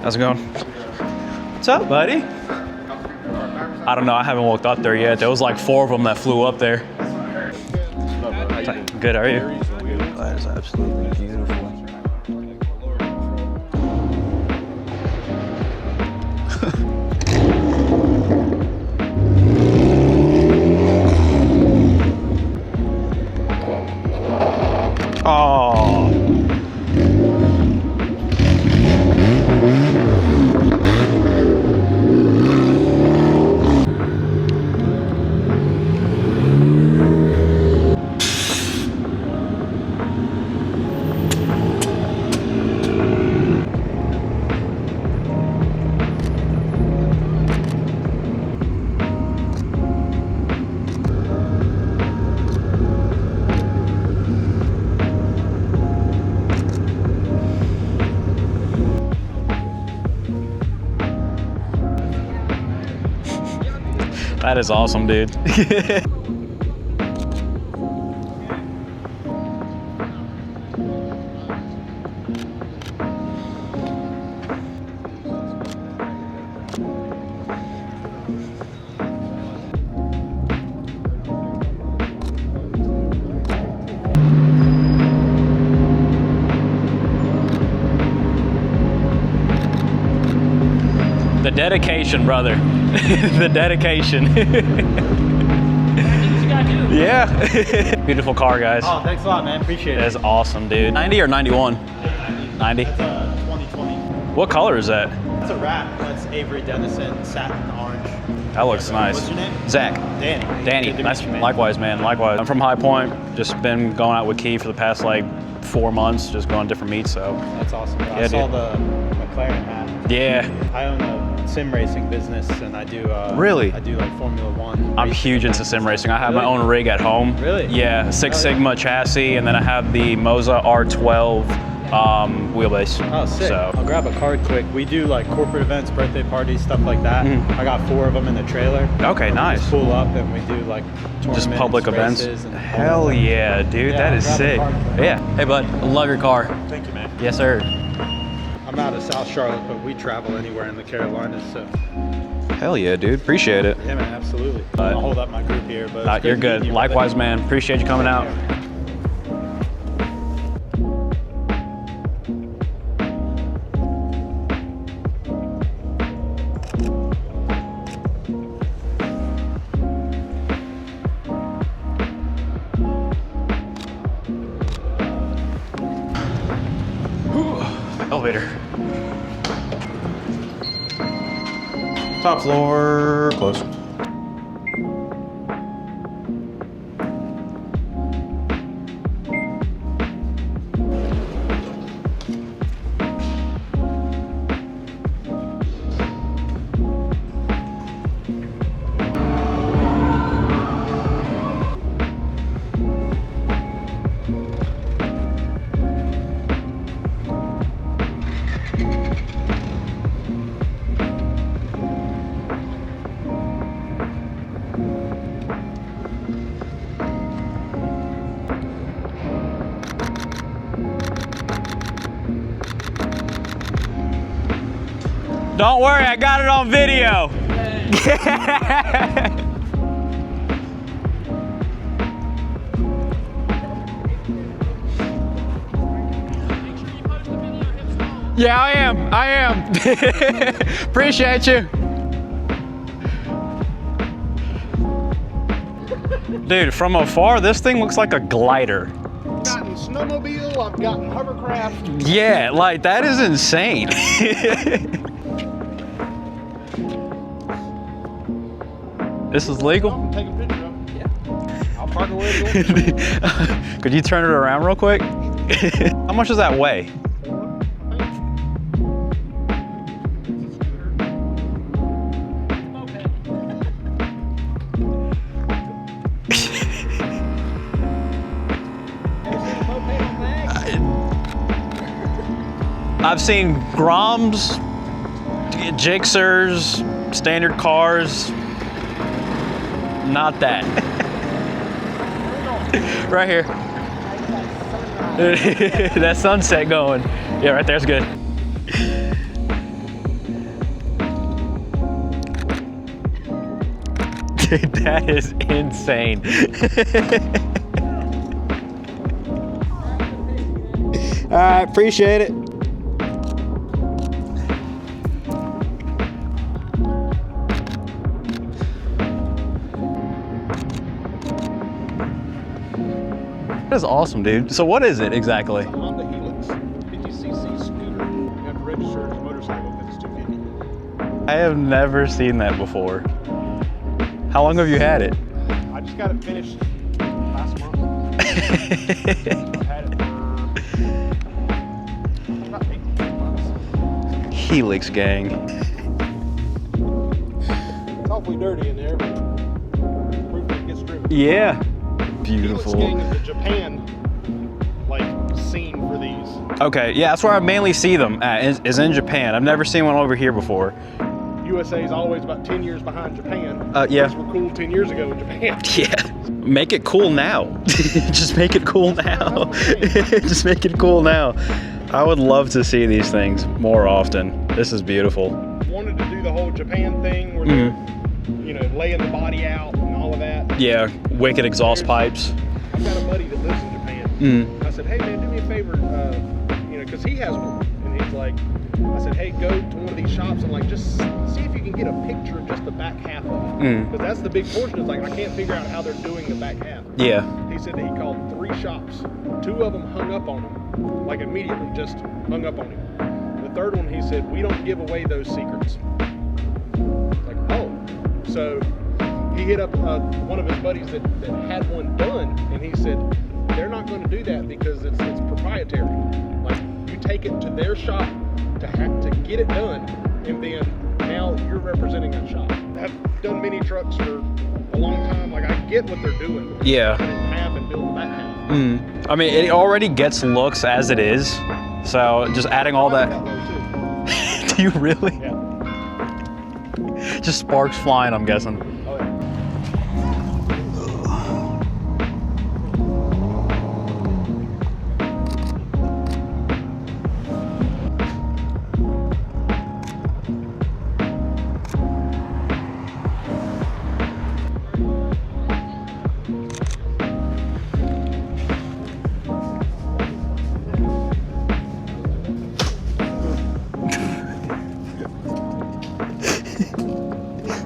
How's it going? What's up, buddy? I don't know. I haven't walked up there yet. There was like 4 of them that flew up there. Good, are you? That is absolutely beautiful. Oh. That is awesome, dude. The dedication, brother. The dedication. Yeah. Beautiful car, guys. Oh, thanks a lot, man. Appreciate it. That's awesome, dude. 90 or 91? 90. That's a 2020. What color is that? That's a wrap. That's Avery Dennison, satin orange. That looks nice. What's your name? Zach. Danny. Danny. Good to Nice. meet you, man. Likewise, man. Likewise. I'm from High Point. Just been going out with Key for the past like 4 months, just going to different meets. So. That's awesome. Yeah, I saw dude. the McLaren hat. Yeah. I own a sim racing business, and I do. Really? I do like Formula One. I'm huge into sim racing. I have my own rig at home. Really? Yeah, Six Sigma chassis, and then I have the Moza R12 wheelbase. Oh, sick. So. I'll grab a card quick. We do like corporate events, birthday parties, stuff like that. I got 4 of them in the trailer. Okay, nice. Just pull up and we do like tournaments, Just public events. and Hell yeah, dude, Yeah, that is grab a sick. card quick. Yeah. Hey, bud, I love your car. Thank you, man. Yes, sir. I'm out of South Charlotte, but we travel anywhere in the Carolinas, so Hell yeah, dude. Appreciate it. yeah, man, absolutely. I'll hold up my group here, but it's You're to good. meet you, Likewise, brother. man. Appreciate you coming out. Elevator. Top floor, close. Don't worry, I got it on video. Yeah, I am. Appreciate you. Dude, from afar, this thing looks like a glider. I've gotten snowmobile, I've gotten hovercraft. Yeah, like that is insane. This is legal? Take a picture of it. Yeah. I'll park away to go. Could you turn it around real quick? How much does that weigh? I've seen Groms, Gixxers, standard cars. Not that. Right here. That sunset going. Yeah, right there's good. Dude, that is insane. All right, appreciate it. That is awesome, dude. So what is it exactly? Honda Helix, 50cc scooter. You have to register as a motorcycle because it's 250. I have never seen that before. How long have you had it? I just got it finished last month. I've had it for about 8 months. Helix gang. It's awfully dirty in there, but proof that it gets driven. Yeah. Helix Beautiful. gang is the Japan scene for these. Okay, yeah, that's where I mainly see them at, is in Japan. I've never seen one over here before. USA is always about 10 years behind Japan. Yeah. Things were cool 10 years ago in Japan. Yeah. Make it cool now. Just make it cool now. Just make it cool now. I would love to see these things more often. This is beautiful. Wanted to do the whole Japan thing where they're, you know, laying the body out and all of that. Yeah, wicked exhaust pipes. I've got a buddy that lives in Japan. I said, hey man, do me a favor, you know, because he has one. And he's like, I said, hey, go to one of these shops and like just see if you can get a picture of just the back half of it. Because that's the big portion. It's like, I can't figure out how they're doing the back half. Yeah. He said that he called 3 shops. 2 of them hung up on him, like immediately, just hung up on him. The third one, he said, we don't give away those secrets. Like, oh. So he hit up one of his buddies that had one done, and he said, they're not going to do that because it's proprietary. Like, you take it to their shop to get it done, and then now you're representing that shop. I've done mini trucks for a long time. Like, I get what they're doing. Yeah. Cut it in half and build the back half. I mean, it already gets looks as it is. So just adding all that. Low, too. Do you really? Yeah. Just sparks flying, I'm guessing. Oh, yeah.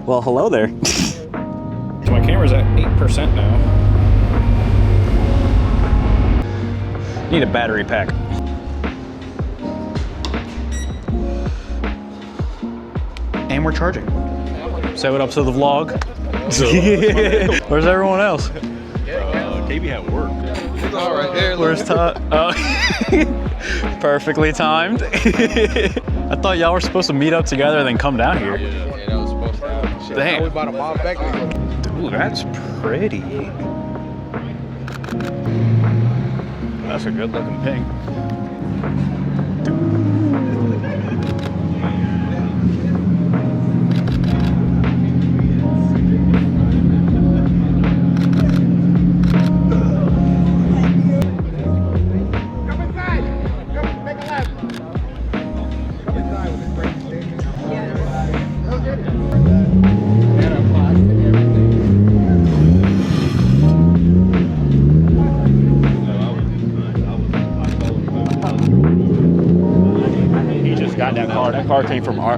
Well, hello there. So my camera's at 8% now. Need a battery pack. And we're charging. Say what up to the vlog. Where's everyone else? KB had work. All right, there. Where's Todd? Oh. Perfectly timed. I thought y'all were supposed to meet up together and then come down here. Yeah, that was supposed to. Damn. We bought a mob back there. Ooh, that's pretty. That's a good looking pink. Come inside. Come, make a left. Come inside with this great stick. Yeah. Okay. He just got that car. That car came from our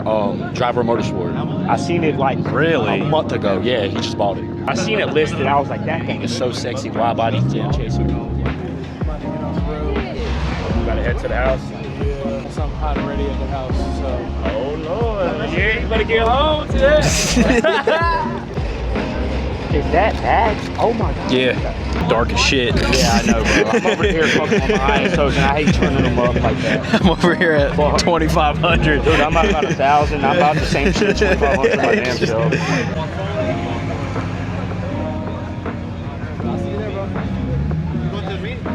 Driver Motorsport. I seen it like Really? a month ago. Yeah, he just bought it. I seen it listed. I was like, that thing is so sexy. Wide body jet chaser. Gotta head to the house. Yeah, something hot already at the house. So. Oh Lord! Yeah, you better get home to that. Is that bad? Oh my God. Yeah, dark as shit. Yeah, I know, bro. I'm over here fucking on my ISOs, and I hate turning them up like that. I'm over here at 2,500. Dude, I'm about 1,000. I'm about the same shit, 2,500 for my damn self. I'll see you there, bro. You going to the meeting?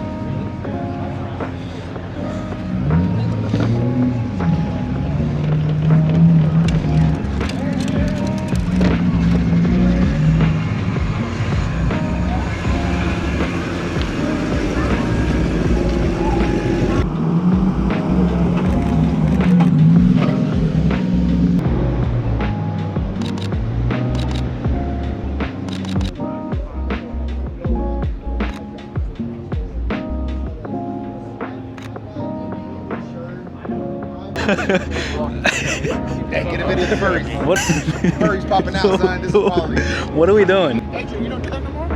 Hey, get a video of the furries. What? Furries popping out, son. This is quality. What are we doing? Andrew, you don't do that no more?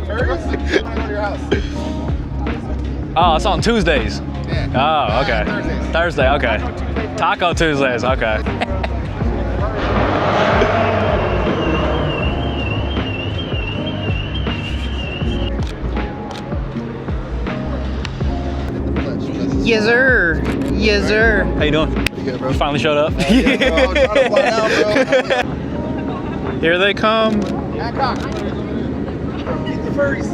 Furries? I want to go to your house. Oh, it's on Tuesdays. Yeah. Oh, okay. Thursdays. Thursday, okay. Taco Tuesdays, okay. Yes, sir. Yes, sir. How you doing? You good, bro? You finally showed up. Yeah, bro. I'm trying to fly out, bro. Here they come. Hancock. Get the furries.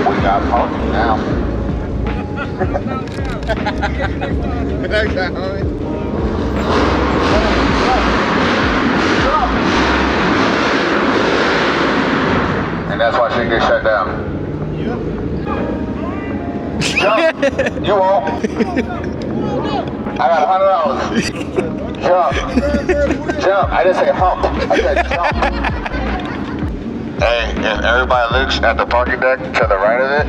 We got parking now. Next time, homie. And that's why she gets shut down. Jump! You won't. I got $100. Jump. Jump. I didn't say hump. I said jump. Hey, if everybody looks at the parking deck to the right of it,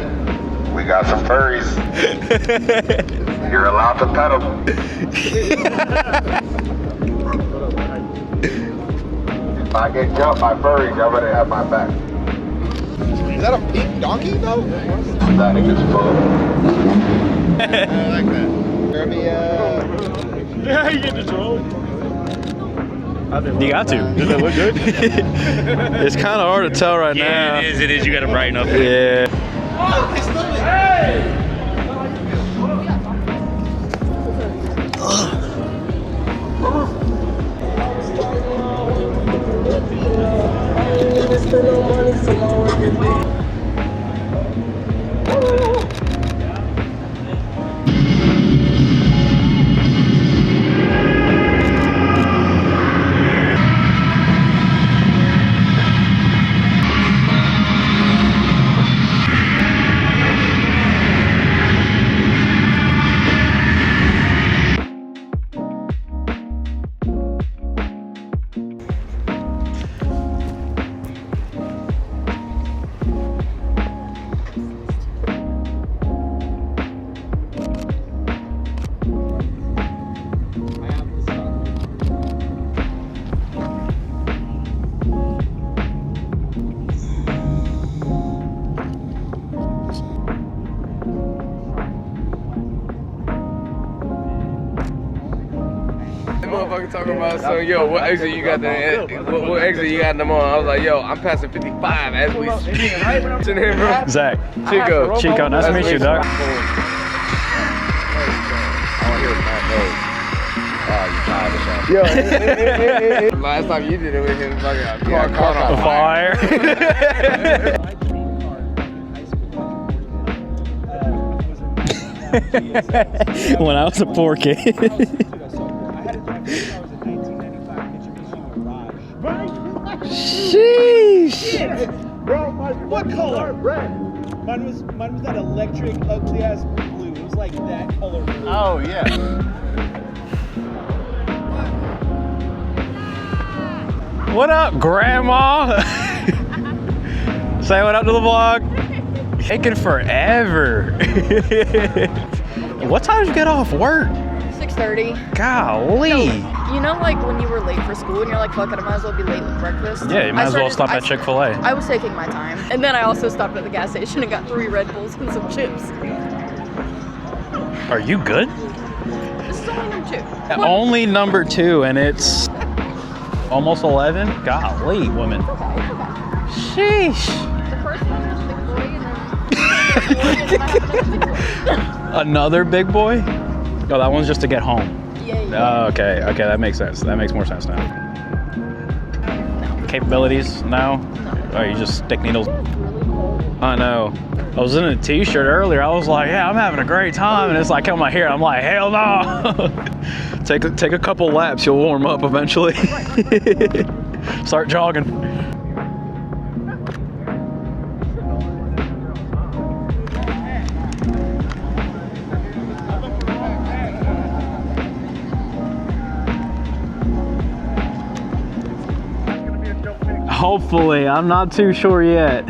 we got some furries. You're allowed to pet them. If I get jumped by furries, y'all better have my back. Is that a pink donkey, though? That is full. I like that. Let me, Yeah, you get the troll. You got to. Does it look good? It's kind of hard to tell right now. It is. It is. You got to brighten up. Yeah. Motherfucker talking about, so yo, what exit you got what exit you got in the morning? I was like, yo, I'm passing 55 as we speak. What's your name, bro? Zach. Chico. Chico, nice to meet you, dog. Yo, last time you did it with him, fucking car caught on Fire. When I was a poor kid. Sheesh. Bro, what color? Red. Mine was that electric, ugly ass blue. It was like that color. oh, yeah. What up, Grandma? Say what up to the vlog. Taking forever. What time did you get off work? 6:30. Golly. You know, like when you were late for school and you're like, fuck it, I might as well be late with breakfast. Yeah, you might as well stop at Chick-fil-A. I was taking my time. And then I also stopped at the gas station and got 3 Red Bulls and some chips. Are you good? This is only number 2. Only number 2, and it's almost 11? Golly, woman. It's okay. Sheesh. The first one was Big Boy and then Another big boy? Oh, that one's just to get home. Yeah. Oh, okay, that makes sense. That makes more sense now. Capabilities? No? Oh, you just stick needles? I know. I was in a t-shirt earlier. I was like, yeah, I'm having a great time. And it's like, come my here. I'm like, hell no. Take a couple laps. You'll warm up eventually. Start jogging. Hopefully, I'm not too sure yet.